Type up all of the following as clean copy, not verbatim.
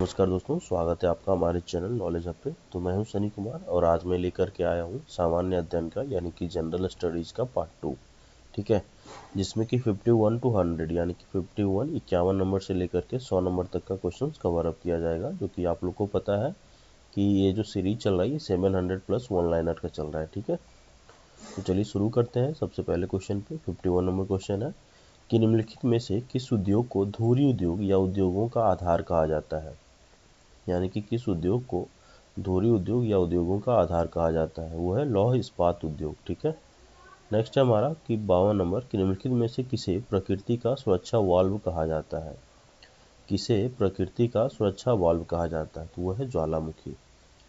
नमस्कार दोस्तों, स्वागत है आपका हमारे चैनल नॉलेज हब पे। तो मैं हूं सनी कुमार और आज मैं लेकर के आया हूं सामान्य अध्ययन का यानी कि जनरल स्टडीज का पार्ट 2। ठीक है, जिसमें कि 51 टू 100 यानी कि 51 नंबर से लेकर के 100 नंबर तक का क्वेश्चन कवर अप किया जाएगा। जो कि आप लोग को पता है कि ये जो सीरीज चल रही है 700 प्लस वन लाइनर का चल रहा है। ठीक है, तो चलिए शुरू करते हैं। सबसे पहले क्वेश्चन पे 51 नंबर क्वेश्चन है कि निम्नलिखित में से किस उद्योग को धुरी उद्योग या उद्योगों का आधार कहा जाता है। यानी कि किस उद्योग को धुरी उद्योग या उद्योगों का आधार कहा जाता है, वो है लौह इस्पात उद्योग। ठीक है, नेक्स्ट है हमारा कि 52 नंबर कि निम्नलिखित में से किसे प्रकृति का सुरक्षा वाल्व कहा जाता है। किसे प्रकृति का सुरक्षा वाल्व कहा जाता है, तो वह है ज्वालामुखी।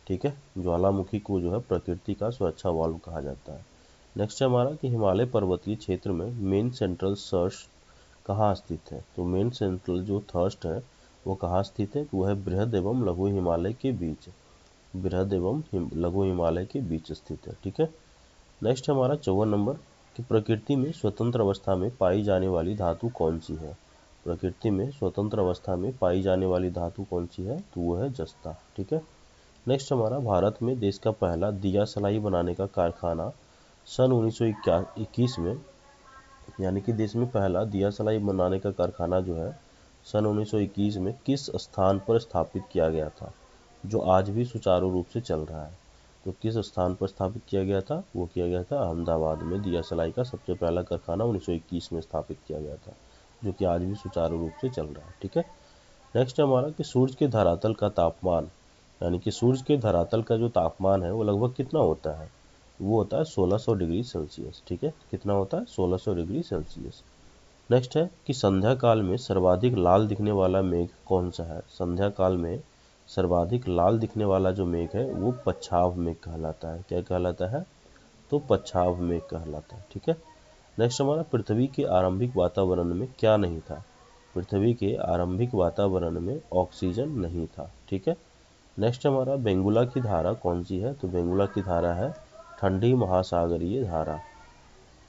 ठीक है, ज्वालामुखी को जो है प्रकृति का सुरक्षा वाल्व कहा जाता है। नेक्स्ट है हमारा कि हिमालय पर्वतीय क्षेत्र में मेन सेंट्रल थर्स्ट कहाँ स्थित है। तो मेन सेंट्रल जो थर्स्ट है वो कहाँ स्थित है, तो वह बृहद एवं लघु हिमालय के बीच, बृहद एवं लघु हिमालय के बीच स्थित है। ठीक है, नेक्स्ट हमारा 54 नंबर कि प्रकृति में स्वतंत्र अवस्था में पाई जाने वाली धातु कौन सी है। प्रकृति में स्वतंत्र अवस्था में पाई जाने वाली धातु कौन सी है, तो वो है जस्ता। ठीक है, नेक्स्ट हमारा भारत में देश का पहला दिया सलाई बनाने का कारखाना सन 1921 में, यानी कि देश में पहला दिया सलाई बनाने का कारखाना जो है सन 1921 में किस स्थान पर स्थापित किया गया था, जो आज भी सुचारू रूप से चल रहा है। तो किस स्थान पर स्थापित किया गया था, वो किया गया था अहमदाबाद में। दिया सलाई का सबसे पहला कारखाना 1921 में स्थापित किया गया था, जो कि आज भी सुचारू रूप से चल रहा है। ठीक है, नेक्स्ट हमारा कि सूर्य के धरातल का तापमान, यानी कि सूर्य के धरातल का जो तापमान है वो लगभग कितना होता है, वो होता है 1600 डिग्री सेल्सियस। ठीक है, कितना होता है, 1600 डिग्री सेल्सियस। नेक्स्ट है कि संध्या काल में सर्वाधिक लाल दिखने वाला मेघ कौन सा है। संध्या काल में सर्वाधिक लाल दिखने वाला जो मेघ है वो पच्छाव मेघ कहलाता है। क्या कहलाता है, तो पच्छाव मेघ कहलाता है। ठीक है, नेक्स्ट हमारा पृथ्वी के आरंभिक वातावरण में क्या नहीं था। पृथ्वी के आरंभिक वातावरण में ऑक्सीजन नहीं था। ठीक है, नेक्स्ट हमारा बेंगुला की धारा कौन सी है, तो बेंगुला की धारा है ठंडी महासागरीय धारा।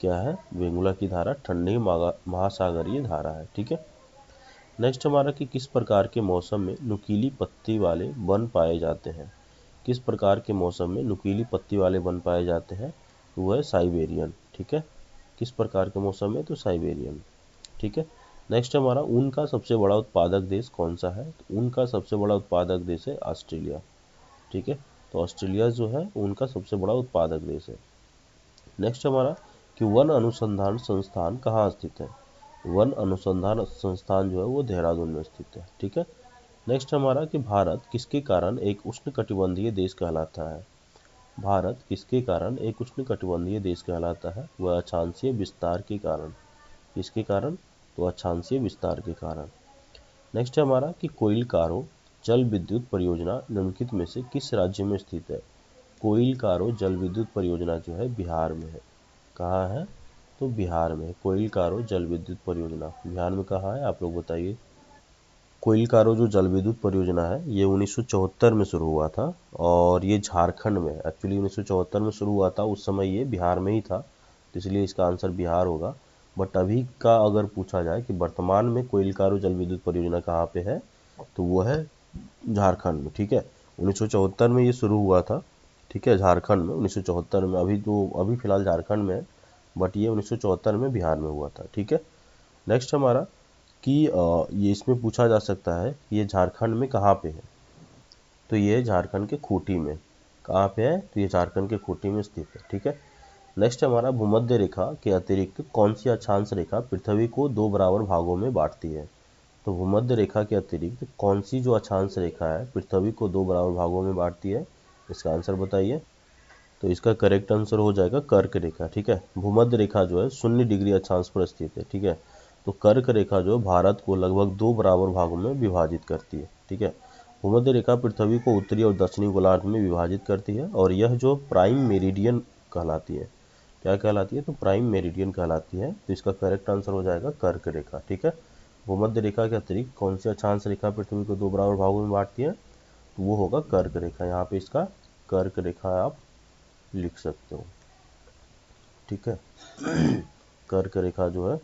क्या है, बेंगुला की धारा ठंडी महासागरीय धारा है। ठीक है, नेक्स्ट हमारा कि किस प्रकार के मौसम में नुकीली पत्ती वाले वन पाए जाते हैं। किस प्रकार के मौसम में नुकीली पत्ती वाले वन पाए जाते हैं, तो वह है साइबेरियन। ठीक है, किस प्रकार के मौसम में, तो साइबेरियन। ठीक है, नेक्स्ट हमारा ऊन का सबसे बड़ा उत्पादक देश कौन सा है, तो ऊन का सबसे बड़ा उत्पादक देश है ऑस्ट्रेलिया। ठीक है, तो ऑस्ट्रेलिया जो है ऊन का सबसे बड़ा उत्पादक देश है। नेक्स्ट हमारा कि वन अनुसंधान संस्थान कहाँ स्थित है। वन अनुसंधान संस्थान जो है वो देहरादून में स्थित है। ठीक है, नेक्स्ट हमारा कि भारत किसके कारण एक उष्णकटिबंधीय देश कहलाता है। भारत किसके कारण एक उष्णकटिबंधीय देश कहलाता है, वह अक्षांशीय विस्तार के कारण। किसके कारण, तो अक्षांशीय विस्तार के कारण। नेक्स्ट है हमारा कि कोइलकारो जल विद्युत परियोजना निम्नलिखित में से किस राज्य में स्थित है। कोइलकारो जल विद्युत परियोजना जो है बिहार में है। कहाँ है, तो बिहार में। कोइलकारो जल विद्युत परियोजना बिहार में कहाँ है, आप लोग बताइए। कोइलकारो जो जल विद्युत परियोजना है ये 1974 में शुरू हुआ था और ये झारखंड में, एक्चुअली 1974 में शुरू हुआ था, उस समय ये बिहार में ही था, तो इसलिए इसका आंसर बिहार होगा। बट अभी का अगर पूछा जाए कि वर्तमान में कोइलकारो जल विद्युत परियोजना कहाँ पे है, तो वो है झारखंड में। ठीक है, 1974 में ये शुरू हुआ था। ठीक है, झारखंड में 1974 में, अभी फिलहाल झारखंड में है, बट ये 1974 में बिहार में हुआ था। ठीक है, नेक्स्ट हमारा कि ये इसमें पूछा जा सकता है कि ये झारखंड में कहाँ पे है, तो ये झारखंड के खूंटी में। कहाँ पे है, तो ये झारखंड के खूंटी में स्थित है। ठीक है, नेक्स्ट हमारा भूमध्य रेखा के अतिरिक्त कौन सी अक्षांश रेखा पृथ्वी को दो बराबर भागों में बांटती है। तो भूमध्य रेखा के अतिरिक्त कौन सी जो अक्षांश रेखा है पृथ्वी को दो बराबर भागों में बांटती है, इसका आंसर बताइए। तो इसका करेक्ट आंसर हो जाएगा कर्क रेखा। ठीक है, भूमध्य रेखा जो है 0 डिग्री अक्षांश पर स्थित है। ठीक है, तो कर्क रेखा जो भारत को लगभग दो बराबर भागों में विभाजित करती है। ठीक है, भूमध्य रेखा पृथ्वी को उत्तरी और दक्षिणी गोलार्ध में विभाजित करती है और यह जो प्राइम मेरिडियन कहलाती है। क्या कहलाती है, तो प्राइम मेरिडियन कहलाती है। तो इसका करेक्ट आंसर हो जाएगा कर्क रेखा। ठीक है, भूमध्य रेखा के अतिरिक्त कौन सी अक्षांश रेखा पृथ्वी को दो बराबर भागों में बांटती है, तो वो होगा कर्क रेखा। यहाँ पे इसका कर्क रेखा आप लिख सकते हो। ठीक है, कर्क रेखा जो है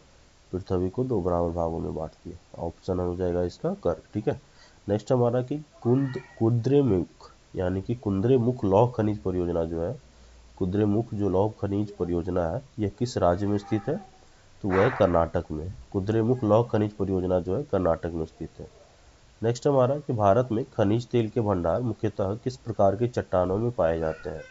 पृथ्वी को दो बराबर भागों में बांटती है, ऑप्शन हो जाएगा इसका कर्क। ठीक है, नेक्स्ट हमारा कि कुद्रेमुख यानी कि कुद्रेमुख लौह खनिज परियोजना जो है, कुद्रेमुख जो लौह खनिज परियोजना है, यह किस राज्य में स्थित है? तो वह है कर्नाटक में। कुद्रेमुख लौह खनिज परियोजना जो है कर्नाटक में स्थित है। नेक्स्ट हमारा कि भारत में खनिज तेल के भंडार मुख्यतः किस प्रकार की चट्टानों में पाए जाते हैं?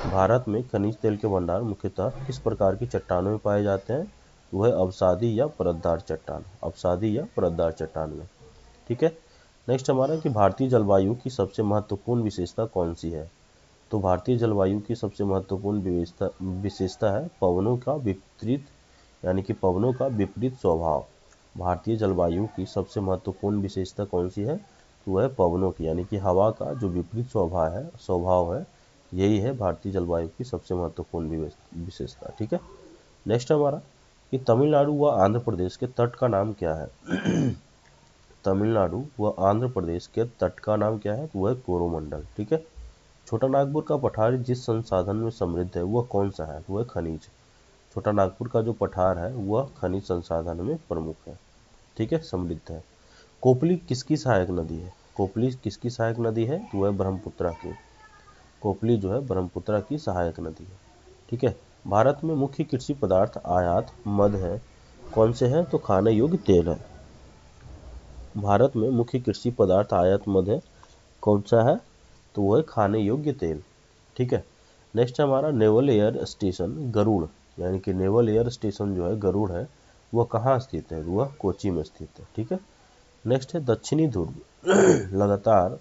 भारत में खनिज तेल के भंडार मुख्यतः किस प्रकार की चट्टानों में पाए जाते हैं? वह अवसादी या परतदार चट्टान, अवसादी या परतदार चट्टान में। ठीक है। नेक्स्ट हमारा कि भारतीय जलवायु की सबसे महत्वपूर्ण विशेषता कौन सी है? तो भारतीय जलवायु की सबसे महत्वपूर्ण विशेषता है पवनों का विपरीत यानी कि पवनों का विपरीत स्वभाव। भारतीय जलवायु की सबसे महत्वपूर्ण विशेषता कौन सी है? तो वह पवनों की यानी कि हवा का जो विपरीत स्वभाव है, यही है भारतीय जलवायु की सबसे महत्वपूर्ण विशेषता। ठीक है। नेक्स्ट हमारा कि तमिलनाडु व आंध्र प्रदेश के तट का नाम क्या है? तमिलनाडु व आंध्र प्रदेश के तट का नाम क्या है? तो वह कोरोमंडल। ठीक है। छोटा नागपुर का पठार जिस संसाधन में समृद्ध है वह कौन सा है? वह खनिज। छोटा नागपुर का जो पठार है वह खनिज संसाधन में प्रमुख है। ठीक है, समृद्ध है। कोपली किसकी सहायक नदी है? कोपली किसकी सहायक नदी है? तो वह ब्रह्मपुत्रा की। कोपली जो है ब्रह्मपुत्रा की सहायक नदी है। ठीक है। भारत में मुख्य कृषि पदार्थ आयात मद है, कौन से हैं? तो खाने योग्य तेल है। भारत में मुख्य कृषि पदार्थ आयात मद है, कौन सा है? तो वह खाने योग्य तेल। ठीक है। नेक्स्ट हमारा नेवल एयर स्टेशन गरुड़ यानी कि नेवल एयर स्टेशन जो है गरुड़ है, वह कहाँ स्थित है? वह कोची में स्थित है। ठीक है। नेक्स्ट है दक्षिणी ध्रुव लगातार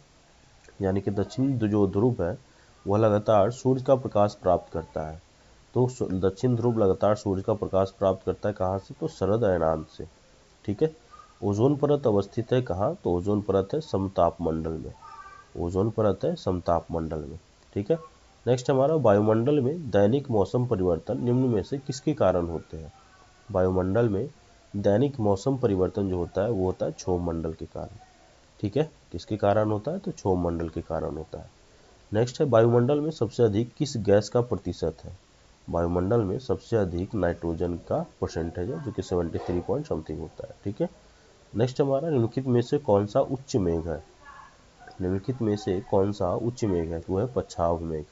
यानी कि दक्षिणी जो ध्रुव है वह लगातार सूर्य का प्रकाश प्राप्त करता है। तो दक्षिण ध्रुव लगातार सूर्य का प्रकाश प्राप्त करता है कहाँ से? तो शरद अयनांत से। ठीक है। ओजोन परत अवस्थित है कहाँ? तो ओजोन परत है समताप मंडल में। ओजोन परत है समताप मंडल में। ठीक है। नेक्स्ट हमारा वायुमंडल में दैनिक मौसम परिवर्तन निम्न में से किसके कारण होते हैं? वायुमंडल में दैनिक मौसम परिवर्तन जो होता है वो होता है क्षोभ मंडल के कारण। ठीक है। किसके कारण होता है? तो क्षोभ मंडल के कारण होता है। नेक्स्ट है वायुमंडल में सबसे अधिक किस गैस का प्रतिशत है? वायुमंडल में सबसे अधिक नाइट्रोजन का परसेंटेज है जो कि 73 पॉइंट समथिंग होता है। ठीक है। नेक्स्ट हमारा निम्नलिखित में से कौन सा उच्च मेघ है? निम्नलिखित में से कौन सा उच्च मेघ है? वो है पच्छाव मेघ।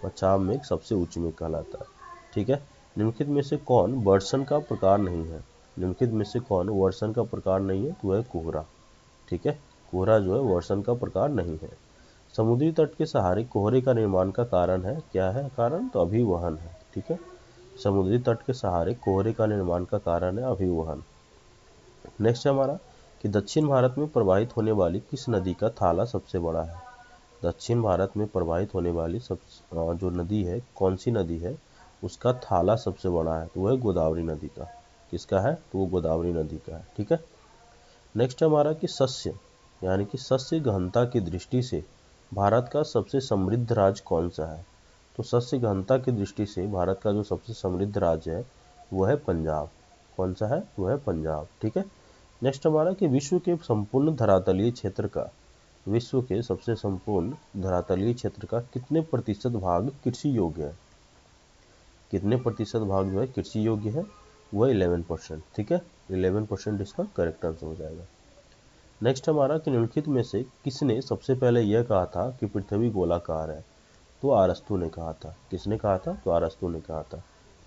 पच्छाव मेघ सबसे उच्च मेघ कहलाता है। ठीक है। निम्नलिखित में से कौन वर्षण का प्रकार नहीं है? निम्नलिखित में से कौन वर्षण का प्रकार नहीं है? तो वह कोहरा। ठीक है। कोहरा जो है वर्षण का प्रकार नहीं है। समुद्री तट के सहारे कोहरे का निर्माण का कारण है, क्या है कारण? तो अभिवहन है। ठीक है। समुद्री तट के सहारे कोहरे का निर्माण का कारण है अभिवहन। नेक्स्ट हमारा कि दक्षिण भारत में प्रवाहित होने वाली किस नदी का थाला सबसे बड़ा है? दक्षिण भारत में प्रवाहित होने वाली जो नदी है, कौन सी नदी है, उसका थाला सबसे बड़ा है? तो वह गोदावरी नदी का। किसका है? तो वो गोदावरी नदी का है। ठीक है। नेक्स्ट हमारा कि शस्य यानी कि शस्य गहनता की दृष्टि से भारत का सबसे समृद्ध राज्य कौन सा है? तो शस्य गहनता की दृष्टि से भारत का जो सबसे समृद्ध राज्य है वह है पंजाब। कौन सा है? वह है पंजाब। ठीक है। नेक्स्ट हमारा कि विश्व के सबसे संपूर्ण धरातलीय क्षेत्र का कितने प्रतिशत भाग कृषि योग्य है? कितने प्रतिशत भाग जो है कृषि योग्य है? वह 11%। ठीक है। 11% इसका करेक्ट आंसर हो जाएगा। नेक्स्ट हमारा कि निम्नलिखित में से किसने सबसे पहले यह कहा था कि पृथ्वी गोलाकार है? तो अरस्तु ने कहा था। किसने कहा था? तो अरस्तु ने कहा था।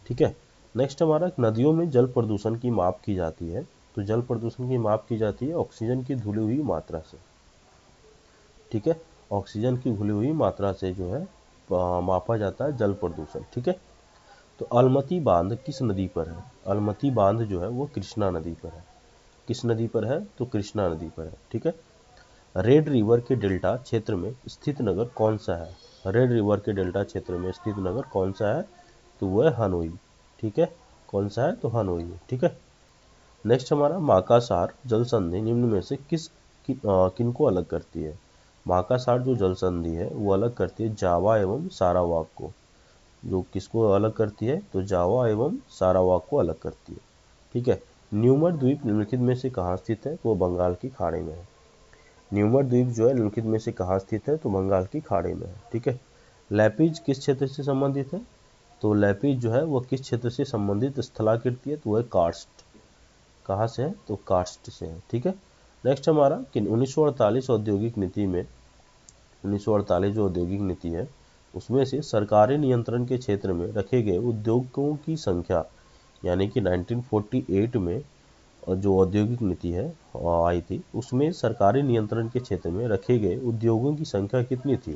ठीक है। नेक्स्ट हमारा नदियों में जल प्रदूषण की माप की जाती है। तो जल प्रदूषण की माप की जाती है ऑक्सीजन की धुली हुई मात्रा से। ठीक है। ऑक्सीजन की घुली हुई मात्रा से जो है मापा जाता है जल प्रदूषण। ठीक है। तो अलमती बांध किस नदी पर है? अलमती बांध जो है वो कृष्णा नदी पर है। किस नदी पर है? तो कृष्णा नदी पर है। ठीक है। रेड रिवर के डेल्टा क्षेत्र में स्थित नगर कौन सा है? रेड रिवर के डेल्टा क्षेत्र में स्थित नगर कौन सा है? तो वह हनोई। ठीक है। कौन सा है? तो हनोई है। ठीक है। नेक्स्ट हमारा माकासार जल संधि निम्न में से किनको अलग करती है? माकासार जो जल संधि है वो अलग करती है जावा एवं सारावाक को। जो किसको अलग करती है? तो जावा एवं सारावाक को अलग करती है। ठीक है। न्यूमर द्वीप निम्नलिखित में से कहाँ स्थित है? तो वो बंगाल की खाड़ी में है। न्यूमर द्वीप जो है निम्नलिखित में से कहाँ स्थित है? तो बंगाल की खाड़ी में है। ठीक है। लैपिज किस क्षेत्र से संबंधित है? तो लैपिज जो है वो किस क्षेत्र से संबंधित स्थलाकृति है? तो वह कार्स्ट। कहाँ से है? तो कार्स्ट से है। ठीक है। नेक्स्ट हमारा कि 1948 औद्योगिक नीति में 1948 जो औद्योगिक नीति है उसमें से सरकारी नियंत्रण के क्षेत्र में रखे गए उद्योगों की संख्या, यानी कि 1948 में जो औद्योगिक नीति है आई थी उसमें सरकारी नियंत्रण के क्षेत्र में रखे गए उद्योगों की संख्या कितनी थी?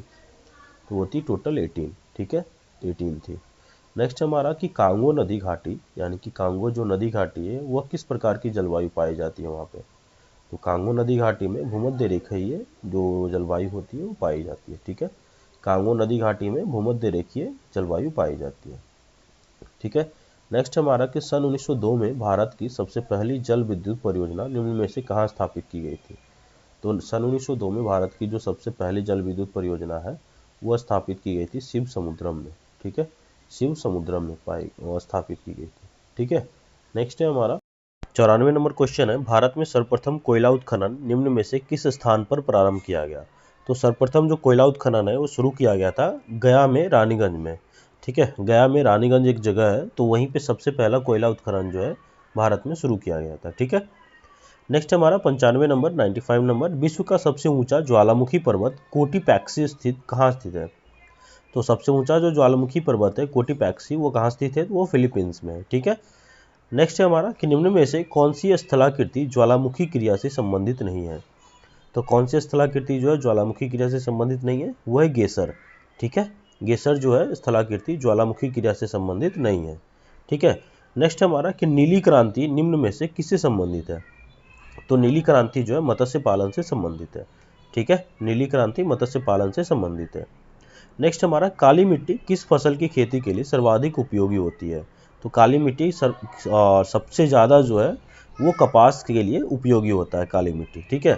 तो वो थी टोटल 18। ठीक है, 18 थी। नेक्स्ट हमारा कि कांगो नदी घाटी, यानी कि कांगो जो नदी घाटी है वह किस प्रकार की जलवायु पाई जाती है वहाँ पे? तो कांगो नदी घाटी में भूमध्य रेखीय जो जलवायु होती है वो पाई जाती है। ठीक है, कांगो नदी घाटी में भूमध्य रेखीय जलवायु पाई जाती है। ठीक है, नेक्स्ट हमारा कि सन 1902 में भारत की सबसे पहली जल विद्युत परियोजना निम्न में से कहाँ स्थापित की गई थी? तो सन 1902 में भारत की जो सबसे पहली जल विद्युत परियोजना है वह स्थापित की गई थी शिव समुद्रम में। ठीक है, शिव समुद्रम में स्थापित की गई थी। ठीक है, नेक्स्ट है हमारा 94 नंबर क्वेश्चन है, भारत में सर्वप्रथम कोयला उत्खनन निम्न में से किस स्थान पर प्रारंभ किया गया? तो सर्वप्रथम जो कोयला उत्खनन है वो शुरू किया गया था गया में रानीगंज में। ठीक है, गया में रानीगंज एक जगह है, तो वहीं पे सबसे पहला कोयला उत्खनन जो है भारत में शुरू किया गया था। ठीक है, नेक्स्ट हमारा 95 नंबर 95 नंबर, विश्व का सबसे ऊंचा ज्वालामुखी पर्वत कोटीपैक्सी स्थित कहाँ स्थित है? तो सबसे ऊंचा जो ज्वालामुखी पर्वत है कोटीपैक्सी वो कहाँ स्थित है? वो फिलीपींस में है। ठीक है, नेक्स्ट है हमारा कि निम्न में से कौन सी स्थलाकृति ज्वालामुखी क्रिया से संबंधित नहीं है? तो कौन सी स्थलाकृति जो है ज्वालामुखी क्रिया से संबंधित नहीं है? वो है गेसर। ठीक है, गेसर जो है स्थलाकृति ज्वालामुखी क्रिया से संबंधित नहीं है। ठीक है, नेक्स्ट हमारा कि नीली क्रांति निम्न में से किससे संबंधित है? तो नीली क्रांति जो है मत्स्य पालन से संबंधित है। ठीक है, नीली क्रांति मत्स्य पालन से संबंधित है। नेक्स्ट हमारा काली मिट्टी किस फसल की खेती के लिए सर्वाधिक उपयोगी होती है? तो काली मिट्टी सबसे ज़्यादा जो है वो कपास के लिए उपयोगी होता है काली मिट्टी। ठीक है,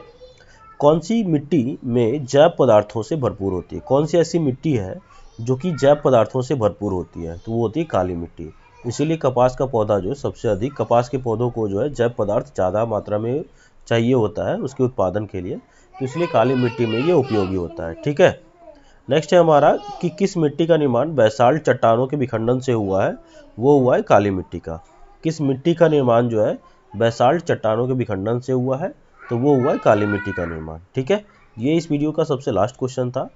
कौन सी मिट्टी में जैव पदार्थों से भरपूर होती है? कौन सी ऐसी मिट्टी है जो कि जैव पदार्थों से भरपूर होती है? तो वो होती है काली मिट्टी। इसीलिए कपास का पौधा जो है सबसे अधिक, कपास के पौधों को जो है जैव पदार्थ ज़्यादा मात्रा में चाहिए होता है उसके उत्पादन के लिए, तो इसलिए काली मिट्टी में ये उपयोगी होता है। ठीक है, नेक्स्ट है हमारा कि किस मिट्टी का निर्माण बैसाल्ट चट्टानों के विखंडन से हुआ है? वो हुआ है काली मिट्टी का। किस मिट्टी का निर्माण जो है बैसाल्ट चट्टानों के विखंडन से हुआ है? तो वो हुआ है काली मिट्टी का निर्माण। ठीक है, ये इस वीडियो का सबसे लास्ट क्वेश्चन था।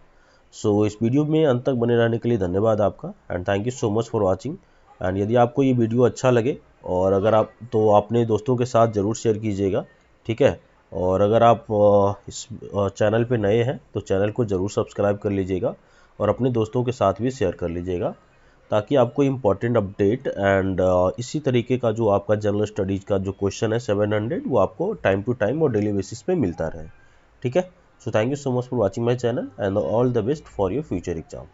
सो इस वीडियो में अंत तक बने रहने के लिए धन्यवाद आपका, and thank you so much for watching. And यदि आपको ये वीडियो अच्छा लगे और अगर आप तो अपने दोस्तों के साथ ज़रूर शेयर कीजिएगा। ठीक है, और अगर आप इस चैनल पे नए हैं तो चैनल को ज़रूर सब्सक्राइब कर लीजिएगा और अपने दोस्तों के साथ भी शेयर कर लीजिएगा, ताकि आपको इम्पॉर्टेंट अपडेट एंड इसी तरीके का जो आपका जनरल स्टडीज़ का जो क्वेश्चन है 700 वो आपको टाइम टू टाइम और डेली बेसिस पे मिलता रहे। ठीक है, so thank you so much for watching my channel and all the best for your future exam.